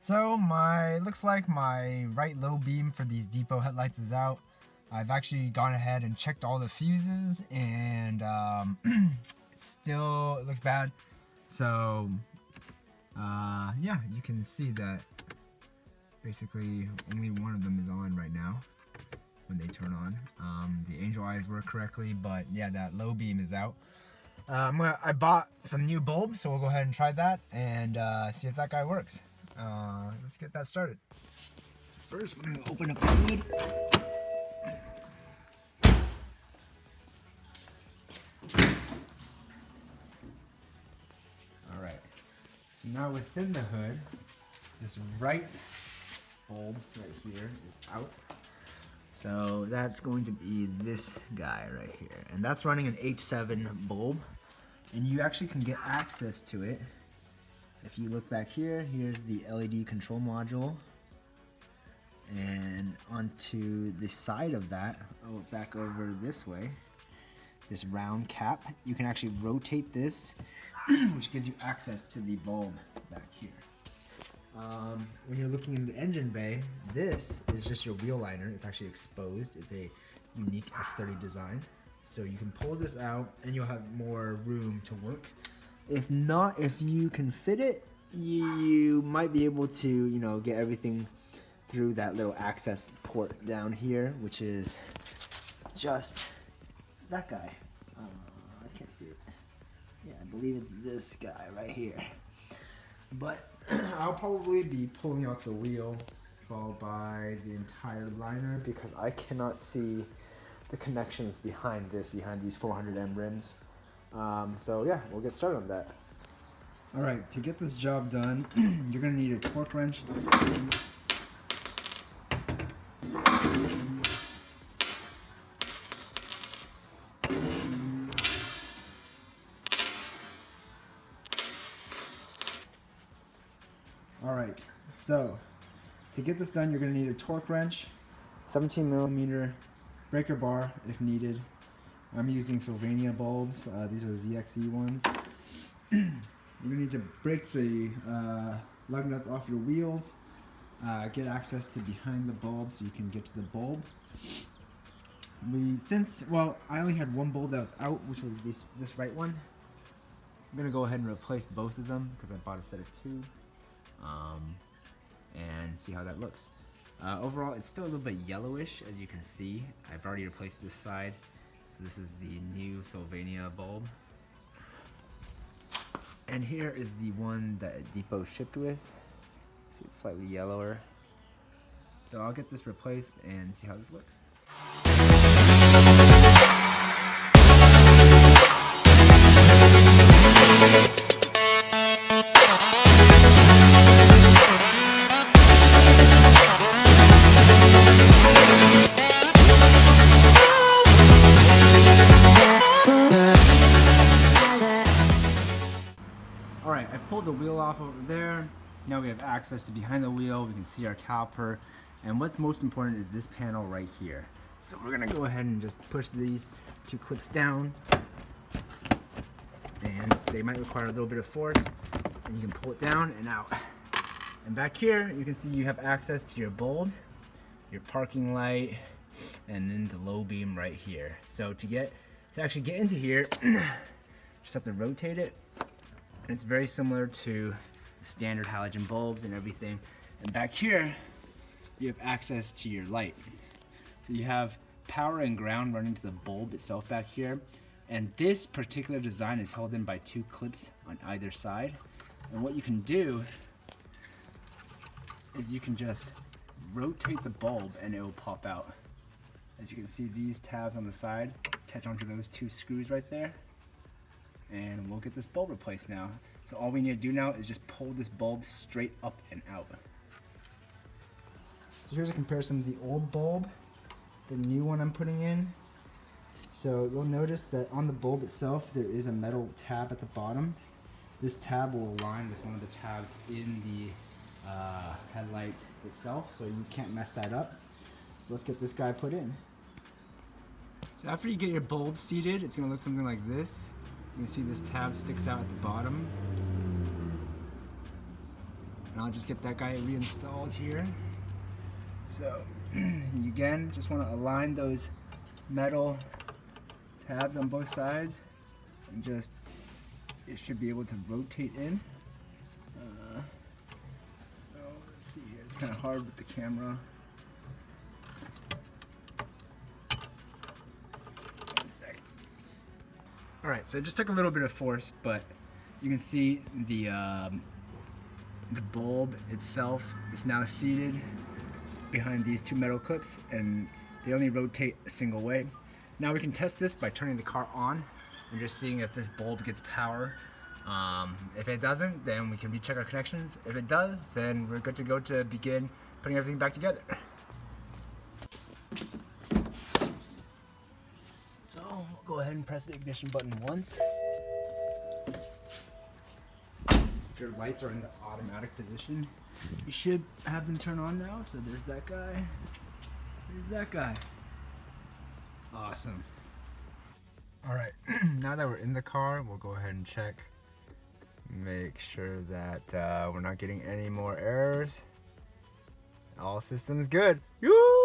So looks like my right low beam for these Depot headlights is out. I've actually gone ahead and checked all the fuses, and it looks bad. So yeah, you can see that basically only one of them is on right now when they turn on. The angel eyes work correctly, but yeah, that low beam is out. I bought some new bulbs, so we'll go ahead and try that and see if that guy works. Let's get that started. So first, we're going to open up the hood. Alright, so now within the hood, this right bulb right here is out. So that's going to be this guy right here. And that's running an H7 bulb. And you actually can get access to it. If you look back here, here's the LED control module. And onto the side of that, back over this way, this round cap, you can actually rotate this, which gives you access to the bulb back here. When you're looking in the engine bay, this is just your wheel liner. It's actually exposed. It's a unique F30 design. So you can pull this out and you'll have more room to work. If not, if you can fit it, you might be able to, you know, get everything through that little access port down here, which is just that guy. I can't see it. Yeah, I believe it's this guy right here. But I'll probably be pulling out the wheel followed by the entire liner because I cannot see the connections behind these 400M rims. So yeah, we'll get started on that. Alright, to get this job done, you're going to need a torque wrench. Alright, so to get this done, you're going to need a torque wrench, 17mm breaker bar if needed. I'm using Sylvania bulbs. These are ZXE ones. You're going to need to break the lug nuts off your wheels, get access to behind the bulb so you can get to the bulb. I only had one bulb that was out, which was this right one. I'm going to go ahead and replace both of them because I bought a set of two. And see how that looks. Overall, it's still a little bit yellowish, as you can see. I've already replaced this side. So this is the new Sylvania bulb. And here is the one that Depot shipped with. See, it's slightly yellower. So I'll get this replaced and see how this looks. Alright, I've pulled the wheel off over there. Now we have access to behind the wheel. We can see our caliper. And what's most important is this panel right here. So we're going to go ahead and just push these two clips down. And they might require a little bit of force. And you can pull it down and out. And back here, you can see you have access to your bulbs, your parking light, and then the low beam right here. So to actually get into here, just have to rotate it. And it's very similar to the standard halogen bulbs and everything. And back here, you have access to your light. So you have power and ground running to the bulb itself back here. And this particular design is held in by two clips on either side. And what you can do is you can just rotate the bulb and it will pop out. As you can see, these tabs on the side catch onto those two screws right there. And we'll get this bulb replaced now. So all we need to do now is just pull this bulb straight up and out. So here's a comparison of the old bulb, the new one I'm putting in. So you'll notice that on the bulb itself there is a metal tab at the bottom. This tab will align with one of the tabs in the headlight itself, so you can't mess that up. So let's get this guy put in. So after you get your bulb seated, it's going to look something like this. You can see this tab sticks out at the bottom. And I'll just get that guy reinstalled here. So you again just want to align those metal tabs on both sides, and just it should be able to rotate in. So let's see here, it's kind of hard with the camera. One sec. All right, so it just took a little bit of force, but you can see the bulb itself is now seated behind these two metal clips, and they only rotate a single way. Now we can test this by turning the car on and just seeing if this bulb gets power. If it doesn't, then we can recheck our connections. If it does, then we're good to go to begin putting everything back together. So we'll go ahead and press the ignition button once. If your lights are in the automatic position, you should have them turn on now. So there's that guy. There's that guy. Awesome. All right, now that we're in the car, we'll go ahead and check. Make sure that we're not getting any more errors. All systems good. Yoo!